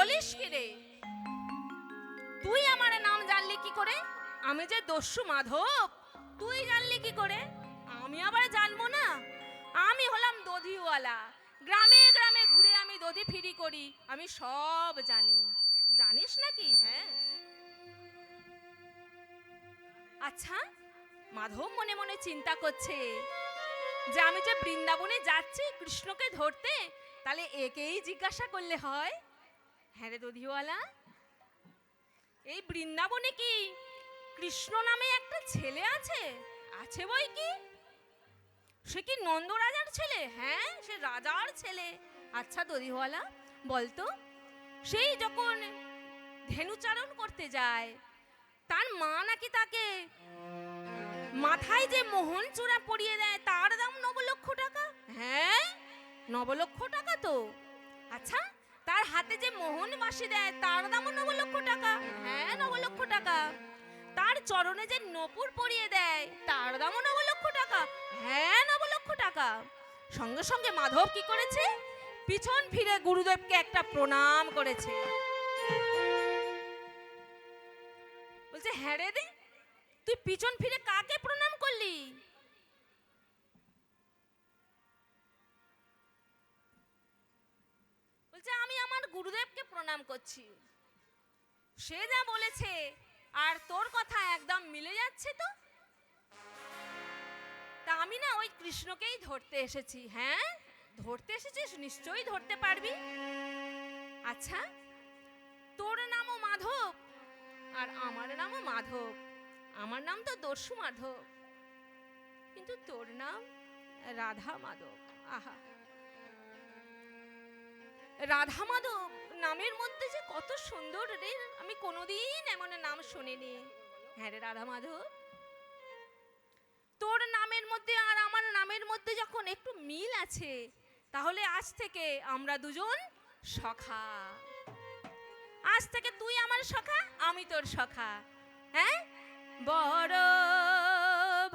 বলিস কি রে? তুই আমার নাম জানলি কি করে? আমি যে দস্যু মাধব তুই জানলি কি করে? আমি আবার জানবো না? আমি হলাম দধিওয়ালা, গ্রামে গ্রামে ঘুরে আমি দধি ফিরি করি, আমি সব জানি। জানিস নাকি? হ্যাঁ। আচ্ছা, মাধব মনে মনে চিন্তা করছে যে আমি যে বৃন্দাবনে যাচ্ছি কৃষ্ণকে ধরতে, তাহলে একেই জিজ্ঞাসা করলে হয়। হ্যাঁ রে দধিওয়ালা, এই বৃন্দাবনে কি কৃষ্ণ নামে একটা ছেলে আছে? আছে বই কি। সে কি নন্দ রাজার ছেলে? হ্যাঁ, সে রাজার ছেলে। আচ্ছা দধিওয়ালা, বলতো, সেই যখন ধেনুচারণ করতে যায়, তার মা নাকি তাকে মাথায় যে মোহন চূড়া পরিয়ে দেয়, তার দাম 9 লক্ষ টাকা। হ্যাঁ, 9 লক্ষ টাকা তো। আচ্ছা, তার হাতে যে মোহন বাসি দেয়, তার দামও 9 লক্ষ টাকা। হ্যাঁ, 9 লক্ষ টাকা। তার চরণে যে নপুর পরিয়ে দেয়, তার দামও 9 লক্ষ টাকা। হ্যাঁ, 9 লক্ষ টাকা। সঙ্গে সঙ্গে মাধব কি করেছে? পিছন ফিরে গুরুদেবকে একটা প্রণাম করেছে। বলছে, হ্যাঁ রে, তুই পিছন ফিরে কাকে প্রণাম করলি? বলছে, আমি আমার গুরুদেবকে প্রণাম করছি। সে যা বলেছে আর তোর কথা একদম মিলে যাচ্ছে তো। তা আমি না ওই কৃষ্ণকেই ধরতে এসেছি। হ্যাঁ, ধরতে এসেছিস, নিশ্চয়ই ধরতে পারবি। আচ্ছা, তোর নামও মাধব আর আমার নামও মাধব। আমার নাম তো দস্যু মাধব, কিন্তু তোর নাম রাধা মাধব। আহা, রাধা মাধব নামের মধ্যে যে কত সুন্দর রে, আমি কোনোদিন এমন নাম শুনিনি। হ্যাঁ রে রাধা মাধব, তোর নামের মধ্যে আর আমার নামের মধ্যে যখন একটু মিল আছে, তাহলে আজ থেকে আমরা দুজন সখা। আজ থেকে তুই আমার সখা, আমি তোর সখা। হ্যাঁ, বড়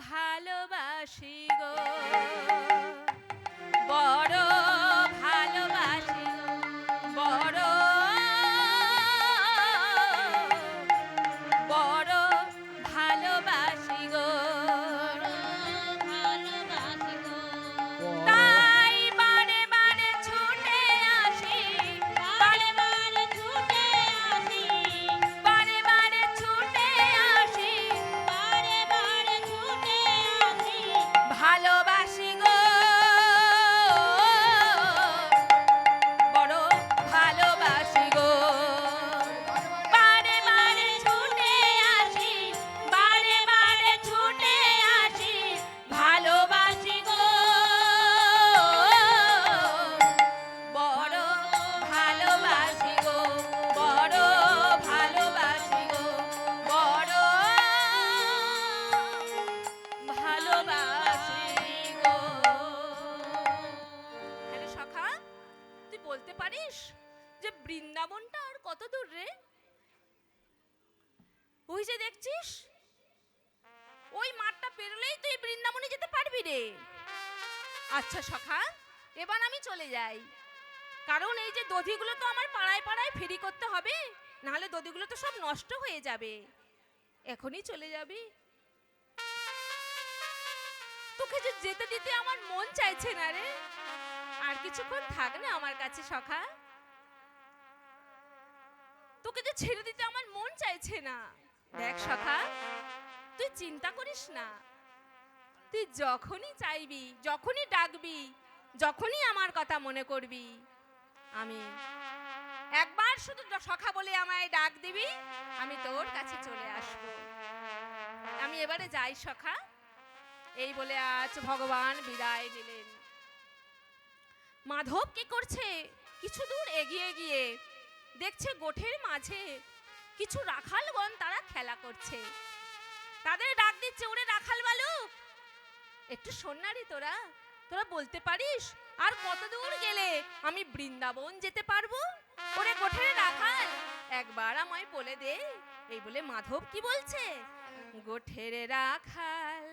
ভালোবাসি গো, বড় ভালোবাসি গো, বড় বড় ভালোবাসি গো। তাই বারে বারে ছুটে আসি, বারে বারে ছুটে আসি, বারে বারে ছুটে আসি, বারে বারে ছুটে আসি, ভালোবাসি গো, বড় ভালোবাসি গো। বারে বারে ছুটে আসি, বারে বারে ছুটে আসি, ভালোবাসি গো, বড় ভালোবাসি গো, বড় ভালোবাসি গো, বড় ভালোবাসি গো। আরে সখা, তুই বলতে পারিস যে বৃন্দাবনটা আর কত দূর রে? ওই যে দেখছিস, ওই মাঠটা পেরোলেই তুই বৃন্দাবনে যেতে পারবি রে। আচ্ছা সখা, এবার আমি চলে যাই, কারণ এই যে দধিগুলো তো আমার পাড়ায় পাড়ায় ফেরি করতে হবে, নাহলে দধিগুলো তো সব নষ্ট হয়ে যাবে। এখনই চলে যাবি? তোকে যে যেতে দিতে আমার মন চাইছে না রে। আর কিছুক্ষণ থাক না আমার কাছে সখা, তোকে যে ছেড়ে দিতে আমার মন চাইছে না। দেখ সখা, তুই চিন্তা করিস না, তুই যখনই চাইবি, যখনই ডাকবি, যখনই আমার কথা মনে করবি, আমি একবার শুধু সখা বলে আমায় ডাক দিবি, আমি তোর কাছে চলে আসব। আমি এবারে যাই সখা। এই বলে আজ ভগবান বিদায় দিলেন। মাধব কি করছে? কিছু দূর এগিয়ে গিয়ে দেখছে গোঠের মাঝে কিছু রাখালগণ তারা খেলা করছে। তাদের ডাক দিচ্ছে, ওরে রাখাল বালক, একটু শোন না রে, তোরা তোরা বলতে পারিস আর কত দূর গেলে আমি বৃন্দাবন যেতে পারবো? ওরে গোঠের রাখাল, একবার আমায় বলে দে। এই বলে মাধব কি বলছে? গোঠের রাখাল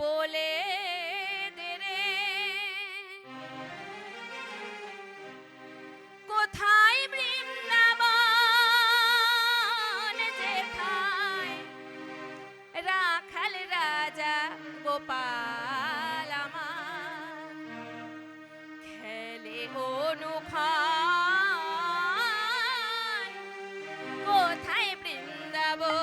বলে দে রে, কোথায় অনুক্ষণ কোথায় বৃন্দাবন।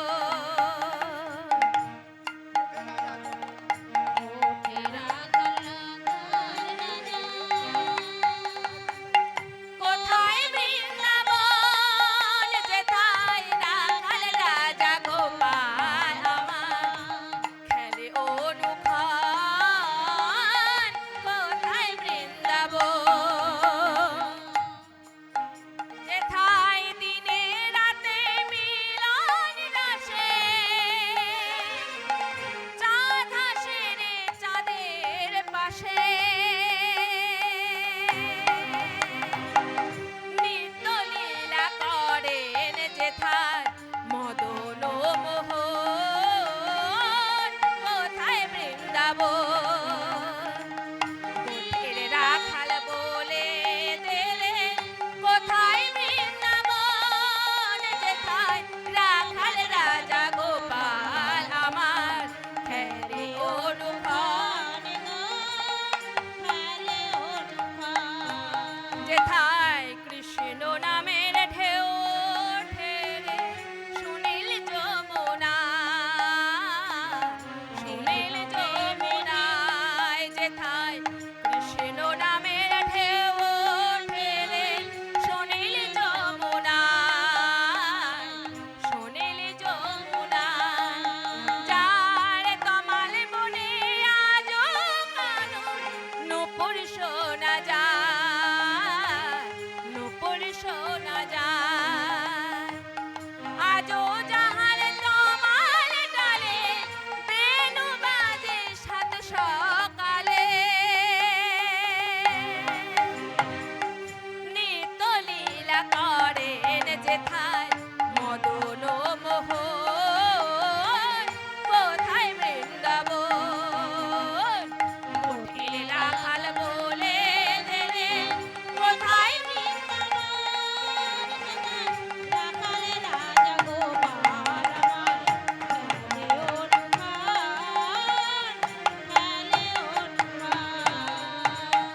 কোথায় বৃন্দাবন যেথায় রাখাল রাজা গোপাল আমার খেলে অনুক্ষণ কোথায় বৃন্দাবন। যেথায় দিনে রাতে মিলন রসে চাঁদ হাসে রে চাঁদের পাশে। নিত্য লীলা করেন যেথায় মদন মোহন কোথায় বৃন্দাবন। গোঠের রাখাল বলে দেলে কোথায় বৃন্দাবন যেথায় রাখাল রাজা গোপাল আমার খেলে অনুক্ষণ যেথায় কৃষ্ণ নামের ঢেউ ঢেলে সুনীল যমুনা সুনীল যমুনায় যেথায় কৃষ্ণ নামের ঢেউ ঢেলে সুনীল যমুনা সুনীল যমুনা। যার কমাল বনে আজো কানুন নূপুর শোনা যায় নূপুর শোনা যায়। আজো যাহার তমাল ডালে বেণু বাজে সাত সকালে। নিত্য লীলা করেন যেথায় মদন মোহন কোথায় বৃন্দাবন। কোঠির রাখাল বলে দেলে কোথায়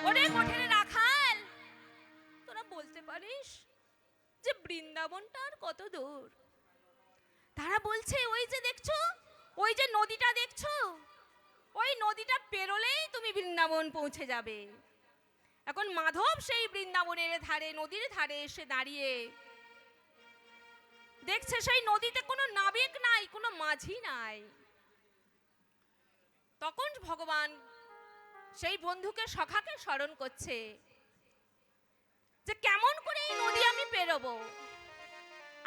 ওরে কোঠির রাখাল তোরা বলতে পারিস যে বৃন্দাবনটা আর কত দূর। তারা বলছে ওই যে দেখছো ওই যে নদীটা দেখছো ওই নদীটা পেরোলেই তুমি বৃন্দাবন পৌঁছে যাবে। এখন মাধব সেই বৃন্দাবনের ধারে নদীর ধারে এসে দাঁড়িয়ে দেখছে সেই নদীতে কোনো নাবিক নাই কোনো মাঝি নাই। তখন ভগবান সেই বন্ধুকে সখাকে স্মরণ করছে যে কেমন করে এই নদী আমি পেরোবো।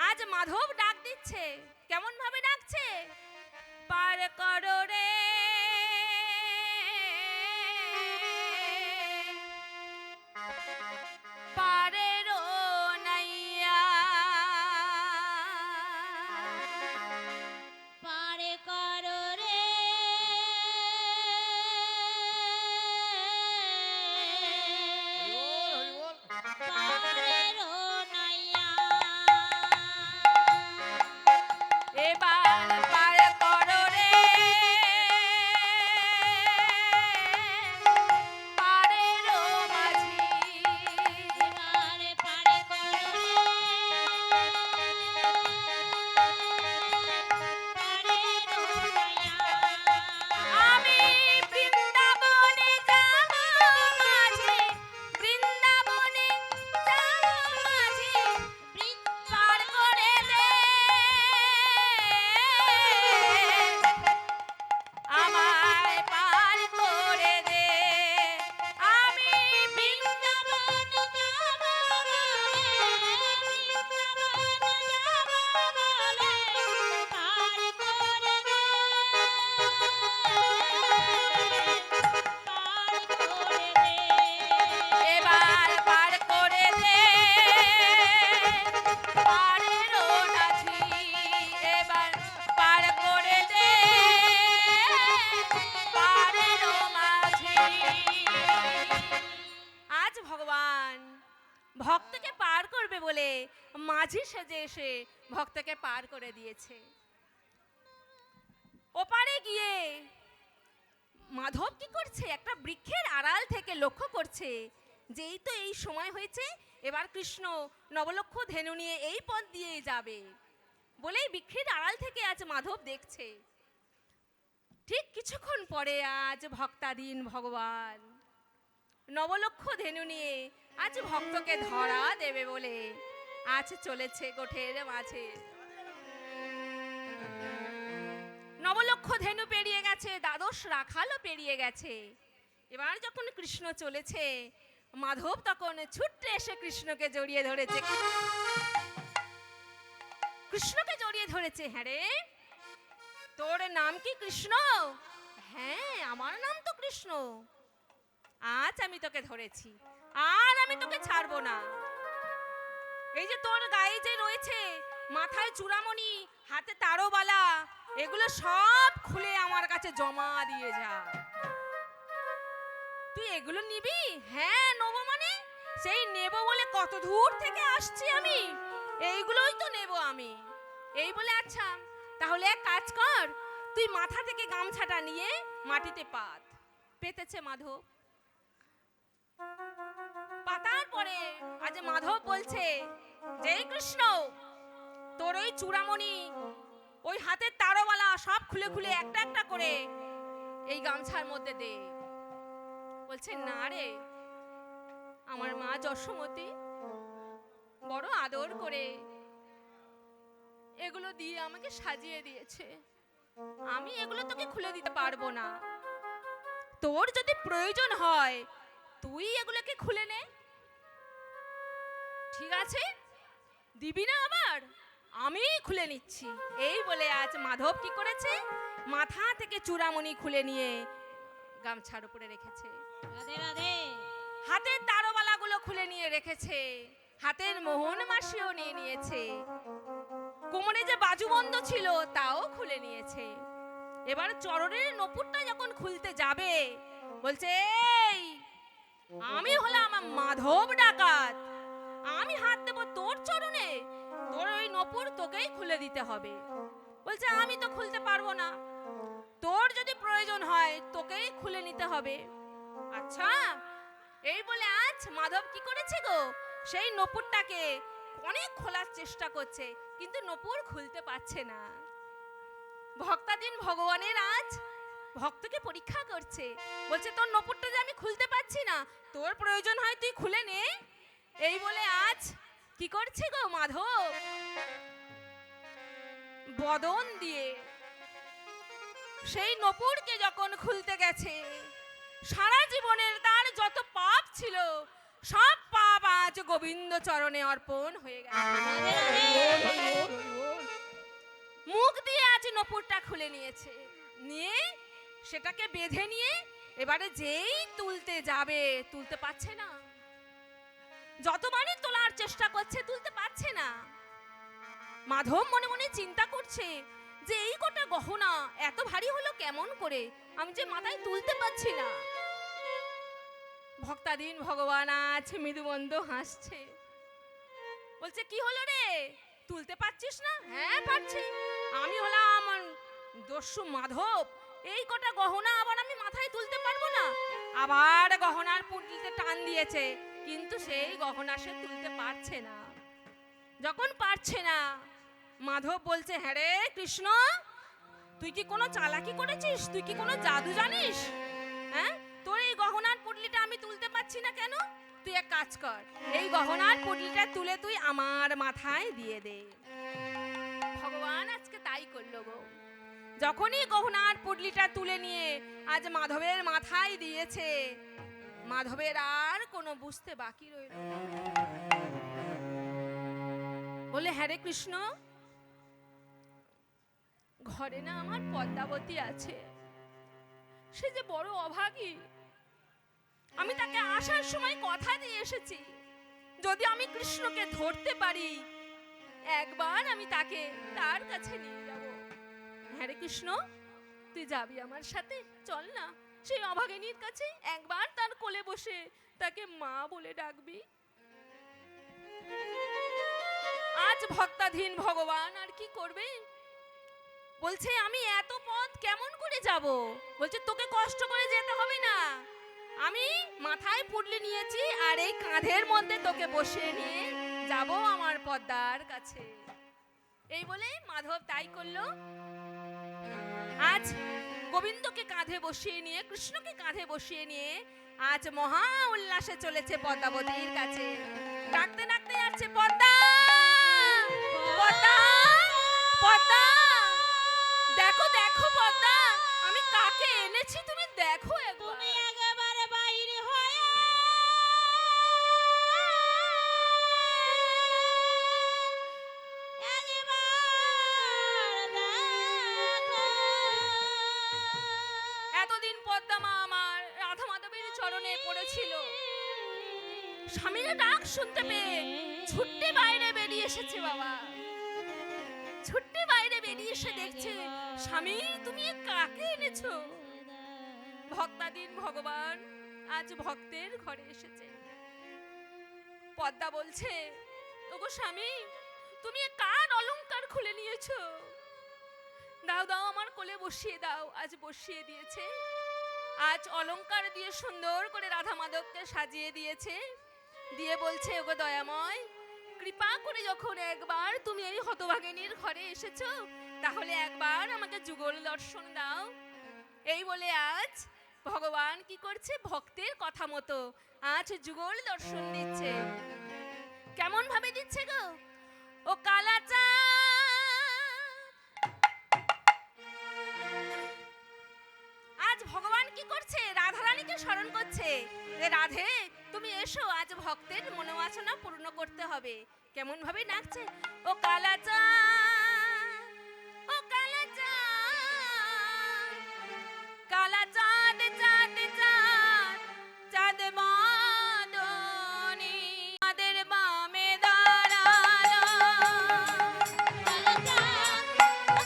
আজ মাধব ডাক দিচ্ছে। কেমন ভাবে ডাকছে? পার করো রে পারেরো নাইয়া পারে করো রে পারেরো নাইয়া। এবার পার করো রে পারেরো মাঝি। এবারে পারে করো রে পারেরো নাইয়া। আমি বৃন্দাবনে যাব মাঝি বৃন্দাবনে যাব মাঝি পার করে দে আমায় পার করে দে। আমি বৃন্দাবন যাব বলে বৃন্দাবন যাব বলে পার করে দে পার করে দে। এবার পার করে দে পারেরো নাঝি। এবার পার করে দে পারেরো মাঝি। আজ ভগবান ভক্তকে পার করবে বলে মাঝি সেজে এসে ভক্তকে পার করে দিয়েছে। ওপারে গিয়ে মাধব কি করছে? একটা বৃক্ষের আড়াল থেকে লক্ষ্য করছে যেই তো এই সময় হয়েছে, এবার কৃষ্ণ নবলক্ষ ধেনু নিয়ে এই পথ দিয়েই যাবে বলেই বৃক্ষের আড়াল থেকে আজ মাধব দেখছে। ঠিক কিছুক্ষণ পরে আজ ভক্তাধীন ভগবান নবলক্ষ ধেনু নিয়ে আজ ভক্তকে ধরা দেবে বলে আজ চলেছে গোঠের মাঝে। নবলক্ষ ধেনু পেরিয়ে গেছে, দ্বাদশ রাখালও পেরিয়ে গেছে। এবার যখন কৃষ্ণ চলেছে, মাধব তখন ছুটে এসে কৃষ্ণকে জড়িয়ে ধরেছে। কৃষ্ণকে জড়িয়ে ধরেছে। হ্যাঁ রে, তোর নাম কি কৃষ্ণ? হ্যাঁ, আমার নাম তো কৃষ্ণ। আজ আমি তোকে ধরেছি, আর আমি তোকে ছাড়বো না। এই যে তোর গায়ে যে রয়েছে, মাথায় চূড়ামণি, হাতে তারবালা, এগুলো সব খুলে আমার কাছে জমা দিয়ে যা। তুই এগুলো নিবি? হ্যাঁ নেবো। মানে সেই নেবো বলে কত দূর থেকে আসছি আমি, এইগুলোই তো নেবো আমি। এই বলে আচ্ছা তাহলে এক কাজ কর, তুই মাথা থেকে গামছাটা নিয়ে মাটিতে পাত। পেতেছে মাধব। পাতার পরে আজ মাধব বলছে, যে কৃষ্ণ, তোর ওই চূড়ামণি, ওই হাতের তারওয়ালা সব খুলে খুলে একটা একটা করে এই গামছার মধ্যে দে। বলছে না রে, আমার মা যশোমতী বড় আদর করে এগুলো দিয়ে আমাকে সাজিয়ে দিয়েছে, আমি এগুলো তোকে খুলে দিতে পারবো না। তোর যদি প্রয়োজন হয় তুই এগুলোকে খুলে নে। ঠিক আছে, দিবি না আবার? আমি খুলে নিচ্ছি। এই বলে আজ মাধব কি করেছে, মাথা থেকে চূড়ামণি খুলে নিয়ে গামছার উপরে রেখেছে। রাধে রাধে। হাতের তারবালাগুলো খুলে নিয়ে রেখেছে, হাতের মোহন মাসিও নিয়ে নিয়েছে, কোমরে যে বাজুবন্ধ ছিল তাও খুলে নিয়েছে। এবার চরণের নপুরটা যখন খুলতে যাবে, বলছে এই আমি হলাম মাধব ডাকাত, আমি হাত দেব তোর চরণে, তোর ওই নপুর তোকেই খুলে দিতে হবে। বলছে আমি তো খুলতে পারবো না, তোর যদি প্রয়োজন হয় তোকেই খুলে নিতে হবে। আচ্ছা, এই বলে আজ মাধব কি করেছে গো, সেই নপুরটাকে অনেক খোলার চেষ্টা করছে, কিন্তু নপুর খুলতে পারছে না। ভক্তাধীন ভগবানের আজ ভক্তকে পরীক্ষা করছে, বলছে তোর নপুরটা যে আমি খুলতে পারছি না, তোর প্রয়োজন হয় তুই খুলে নে। এই বলে আজ কি করছে গো মাধব, বদন দিয়ে সেই নপুরকে যখন খুলতে গেছে, সারা জীবনের তার যত পাপ ছিল সব পাপ আজ গোবিন্দ চরণে অর্পণ হয়ে গেছে। মুখ দিয়ে আজ নপুরটা খুলে নিয়েছে, নিয়ে সেটাকে বেঁধে নিয়ে এবারে যেই তুলতে যাবে, তুলতে পারছে না। যতবারই তোলার চেষ্টা করছে তুলতে পারছে না। মাধব মনে মনে চিন্তা করছে যে এই কটা গহনা এত ভারী হলো কেমন করে, আমি যে মাথায় তুলতে পারছি না। ভক্তাধীন ভগবান আজ মৃদুমন্দ হাসছে, বলছে কি হলো রে, তুলতে পারছিস না? হ্যাঁ পারছি, আমি হলাম দস্যু মাধব, এই কটা গহনা আবার আমি মাথায় তুলতে পারবো না। আবার গহনার পুঁটলিতে টান দিয়েছে, কিন্তু সেই গহনা সে তুলতে পারছে না। যখন পারছে না, মাধব বলছে হ্যাঁ রে কৃষ্ণ, তুই কি কোনো চালাকি করেছিস? তুই কি কোনো জাদু জানিস? হ্যাঁ, তোর এই গহনার পুঁটলিটা আমি তুলতে পারছি না কেন? তুই এক কাজ কর, এই গহনার পুঁটলিটা তুলে তুই আমার মাথায় দিয়ে দে। ভগবান আজকে তাই করলো গো। যখনই গহনার পুঁটলিটা তুলে নিয়ে আজ মাধবের মাথায় দিয়েছে, মাধবের আর কোনো বুঝতে বাকি রইল না। বলে হ্যাঁ রে কৃষ্ণ, ঘরে না আমার পদ্মাবতী আছে, সে যে বড় অভাগী, আমি তাকে আসার সময় কথা দিয়ে এসেছি, যদি আমি কৃষ্ণকে ধরতে পারি একবার আমি তাকে তার কাছে নিয়ে যাব। হ্যাঁ রে কৃষ্ণ, তুই যাবি আমার সাথে? চল না, সেই অভাগিনীর কাছে একবার তার কোলে বসে তাকে মা বলে ডাকবি। আজ ভক্তাধীন ভগবান আর কি করবে, বলছে আমি এত পথ কেমন করে যাব? বলছে তোকে কষ্ট করে যেতে হবে না, আমি মাথায় পুডলি নিয়েছি আর এই কাঁধের মধ্যে তোকে বসিয়ে নিয়ে যাব আমার পদ্মার কাছে। এই বলে মাধব তাই করলো। আজ গোবিন্দকে কাঁধে বসিয়ে নিয়ে, কৃষ্ণকে কাঁধে বসিয়ে নিয়ে আজ মহা উল্লাসে চলেছে পদ্মাবতীর কাছে। ডাকতে ডাকতে যাচ্ছে, পদ্মা পদ্মা পদ্মা, দেখো দেখো পদ্মা, আমি কাকে এনেছি তুমি দেখো একবার। তুমি একেবারে বাইরে হয়ে একবার দেখো। এতদিন পদ্মা মা আমার রাধা মাধবের চরণে পড়েছিল। স্বামীর ডাক শুনতে পেয়ে ছুট্টে বাইরে বেরিয়ে এসেছে বাবা। ছুট্টে বাইরে বেরিয়ে এসে দেখছে, স্বামী তুমি এ কাকে এনেছো? ভক্তাধীন ভগবান আজ ভক্তের ঘরে এসেছে। পদ্মা বলছে, ওগো স্বামী তুমি এ কার অলংকার খুলে নিয়েছো? দাও দাও আমার কোলে বসিয়ে দাও। আজ বসিয়ে দিয়েছে। আজ অলংকার দিয়ে সুন্দর করে রাধা মাধবকে সাজিয়ে দিয়েছে। দিয়ে বলছে, ওগো দয়াময়, কৃপা করে যখন একবার তুমি এই হতভাগিনীর ঘরে এসেছো, তাহলে একবার আমাকে যুগল দর্শন দাও। এই বলে আজ ভগবান কি করছে, ভক্তের কথা মতো আজ যুগল দর্শন দিচ্ছে। কেমন ভাবে দিচ্ছে গো? ও কালাচা, আজ ভগবান কি করছে, রাধারানীকে স্মরণ করছে যে রাধে তুমি এসো, আজ ভক্তের মনোবাসনা পূর্ণ করতে হবে। কেমন ভাবে ডাকছে, ও কালাচা ও কালাচা, কালা চাঁদ চাঁদ চাঁদ চাঁদ মাদনী আমাদের বামে দাঁড়ালো। কালা চাঁদ ও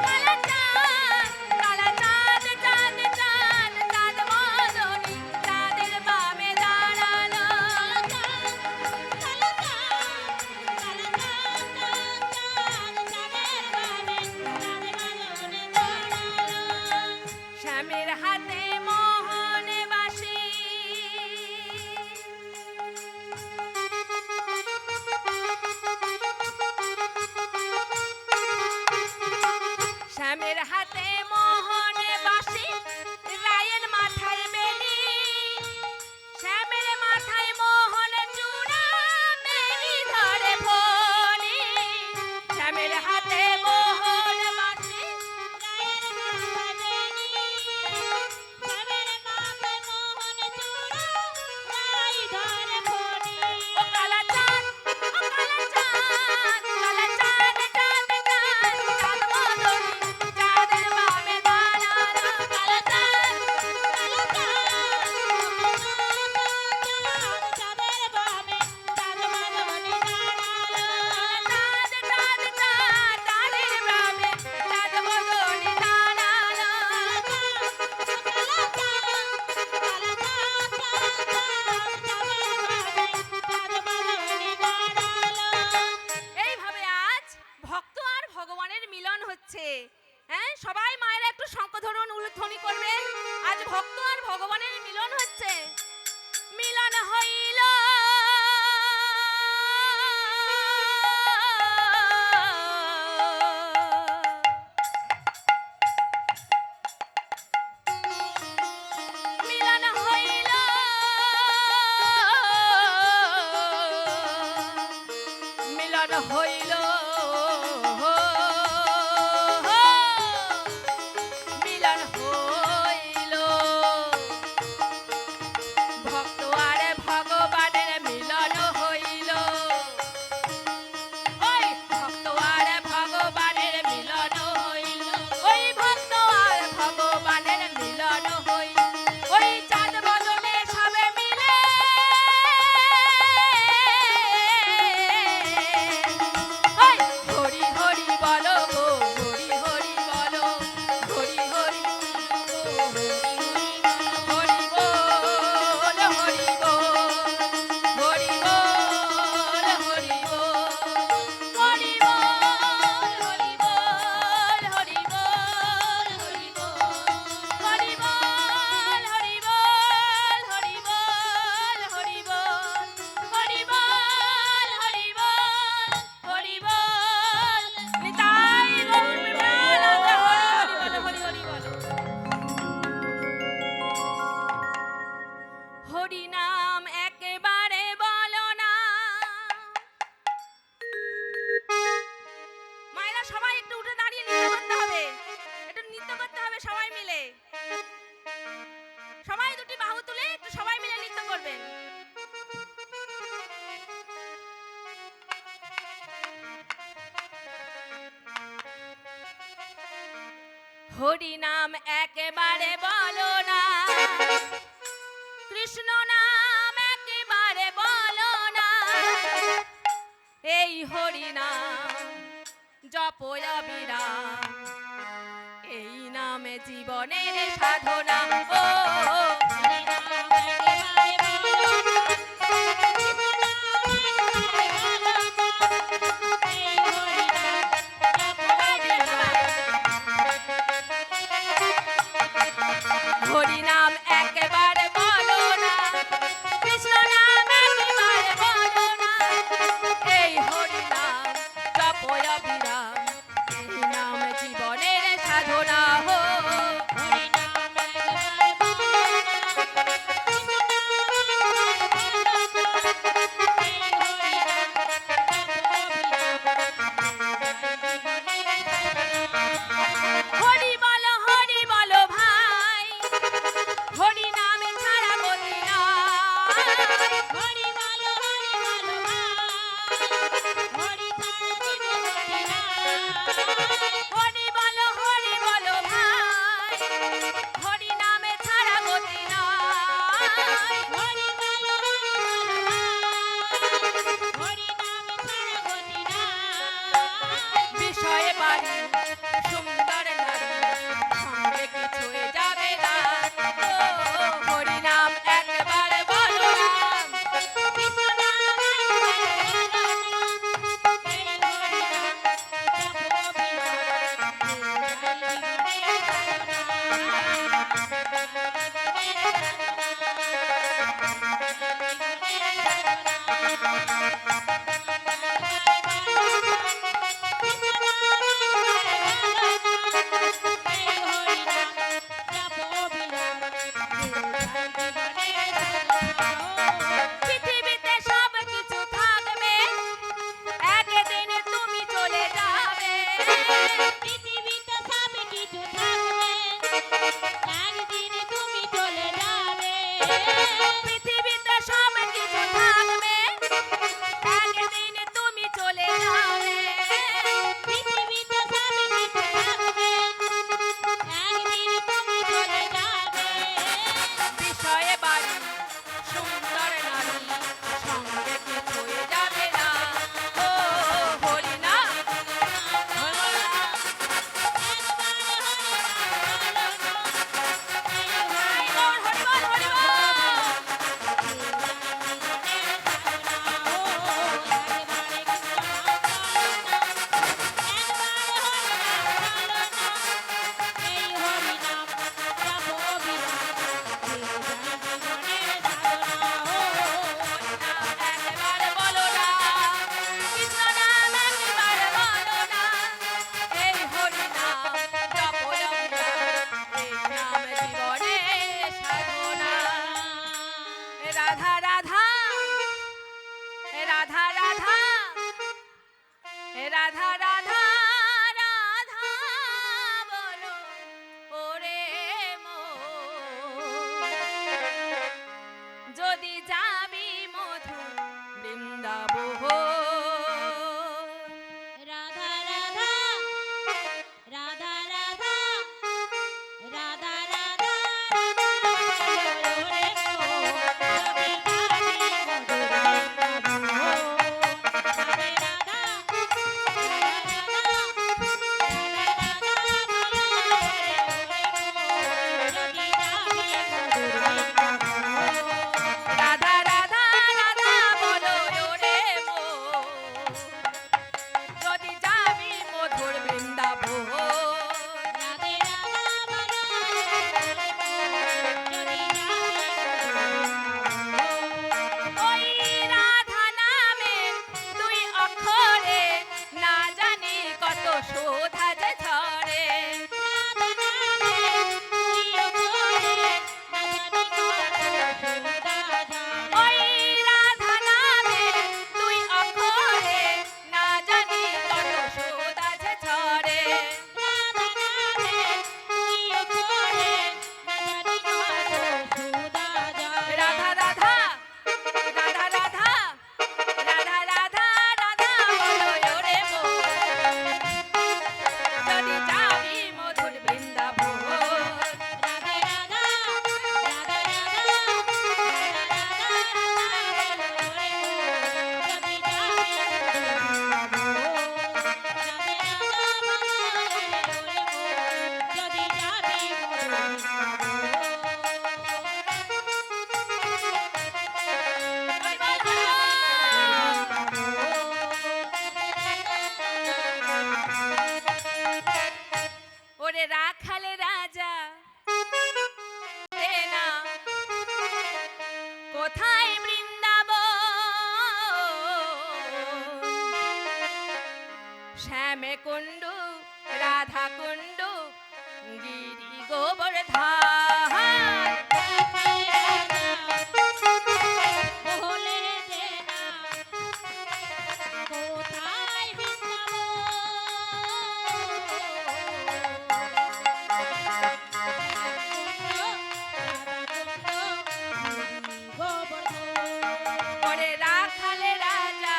কালা চাঁদ, কালা চাঁদ চাঁদ চাঁদ চাঁদ মাদনী চাঁদের বামে দাঁড়ালো। শ্যামের হাতে মোহন বাসি, শ্যামের হাতে মোহন বাসি, রায়ের মাথায় বেনি, শ্যামের মাথায় মোহন চূড়া, বেনি ধরে ফণি। শ্যামের হাতে মোহন বাসি, ও কালা চাঁদ ও কালা চাঁদ, কালা চাঁদ চাঁদ চাঁদ চাঁদ মাদনী চাঁদের বামে দাঁড়ালো। কালা চাঁদ চাঁদ চাঁদ চাঁদ চাঁদের বামে চাঁদ মাদনী দাঁড়ালো। এইভাবে আজ ভক্ত আর ভগবানের মিলন হচ্ছে। হ্যাঁ, সবাই মায়েরা একটু শঙ্খ ধরুন, উলুধ্বনি করবেন। আজ ভক্ত আর ভগবানের মিলন হচ্ছে। মিলন হইল মিলন হইল মিলন হইল মিলন হইল, ভক্ত আর ভগবানের হরি নাম একেবারে বলো না, কৃষ্ণ নাম একেবারে বলো না, এই হরি নাম জপ অবিরাম, এই নামে জীবনের সাধনা। ও হরি নাম একেবারে বলো না, কৃষ্ণ নাম একেবারে বলো না, এই হরি নাম জপ অবিরাম, এই নাম জীবনের সাধনা। হো হরি বলো ভাই, হরি নামে ছাড়া গতি নাই। হরি বলো ভাই, হরি নামে ছাড়া গতি নাই। বিষয়ে বাড়ি সুন্দর নারী, সঙ্গে কিছুই যাবে না। ও হরি নাম একবার বলো না, পৃথিবীতে সব কিছু থাকবে, একদিন তুমি চলে যাবে। পৃথিবীতে সব কিছু থাকবে, একদিন তুমি চলে যাবে। পৃথিবীতে সব কিছু থাকবে, একদিন তুমি চলে যাবে। পৃথিবীতে সব কিছু থাকবে, একদিন তুমি চলে যাবে। বিষয়ে বাড়ি সুন্দর নারী, সঙ্গে কিছুই যাবে না। ও হরি নাম একেবারে বলো না, কৃষ্ণ নাম একেবারে বলো না, এই হরি নাম জপ অবিরাম, এই নাম জীবনের সাধনা। রাধা রাধা রাধা রাধা রাধা রাধা রাধা বলো ওরে মন, যদি যাবি মধু বৃন্দাবন। রাধা রাধা রাধা রাধা রাধা রাধা রাধা রাধা রাধা বলো ওরে মন, যদি যাবি মধুর বৃন্দাবন। ওই রাধা নামে দুই অক্ষরে না জানি কত শোধা যে ঝরে। ওই রাধা নামে দুই অক্ষরে না জানি কত শোধা যে ঝরে। রাধা রাধা রাধা রাধা রাধা রাধা রাধা বলো ওরে মন, যদি যাবি মধুর বৃন্দাবন। রাখালে রাজা তেনা কোথায় বৃন্দাবন শ্যামে কুণ্ডু রাধা কুণ্ডু গিরি গোবর্ধন বলে দে না কোথায় ওরে রাখালে রাজা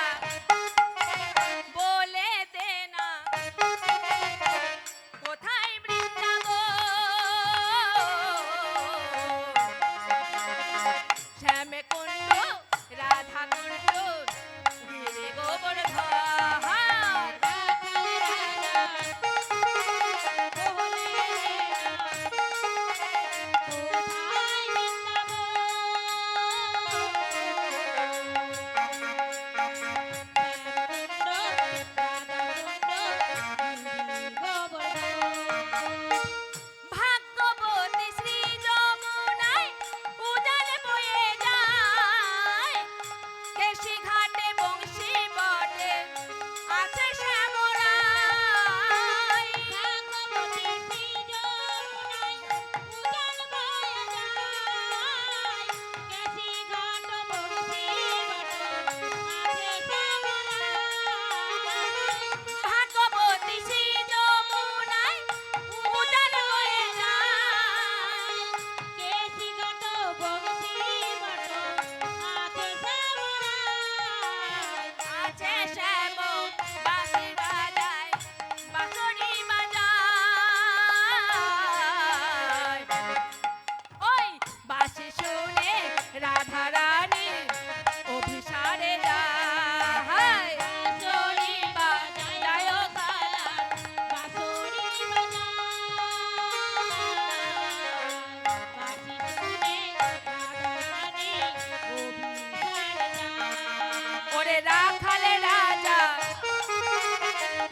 বলে দে না কোথায় বৃন্দাবন শ্যামে কুণ্ড রাধা কুণ্ড গিরি গোবর্ধন ভাগ্যবতী শ্রী যমুনায় উজানে বয়ে যায় কেশি ঘাটে বংশী বটে আছে শ্যামরায় ভাগ্যবতী শ্রী যমুনায় উজানে বয়ে যায় আছে শ্যাম বাঁশি বাজায় বাঁশরি বাজায় ওই বাঁশি শুনে রাধা রানী অভিসারে যায় বাঁশরি বাজায় গালা ওরে রাখালে রাজা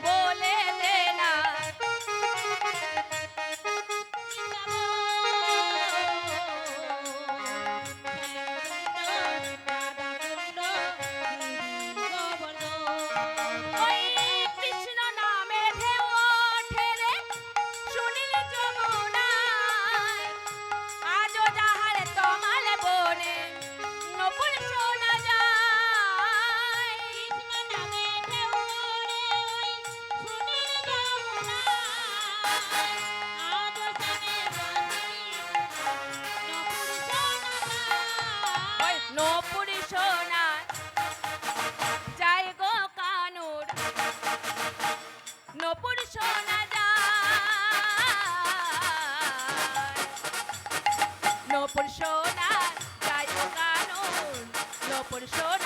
বলে দে না ওই কৃষ্ণ নামের ঢেউ ওঠে রে শুনিল যমুনায় আজও যাহার তমাল বনে নকুল শোনা যায় ওই নপুর শোনা যায় গো কানুর নপুর শোনা যায় নপুর শোনা যায় গো কানুর নপুর শোনা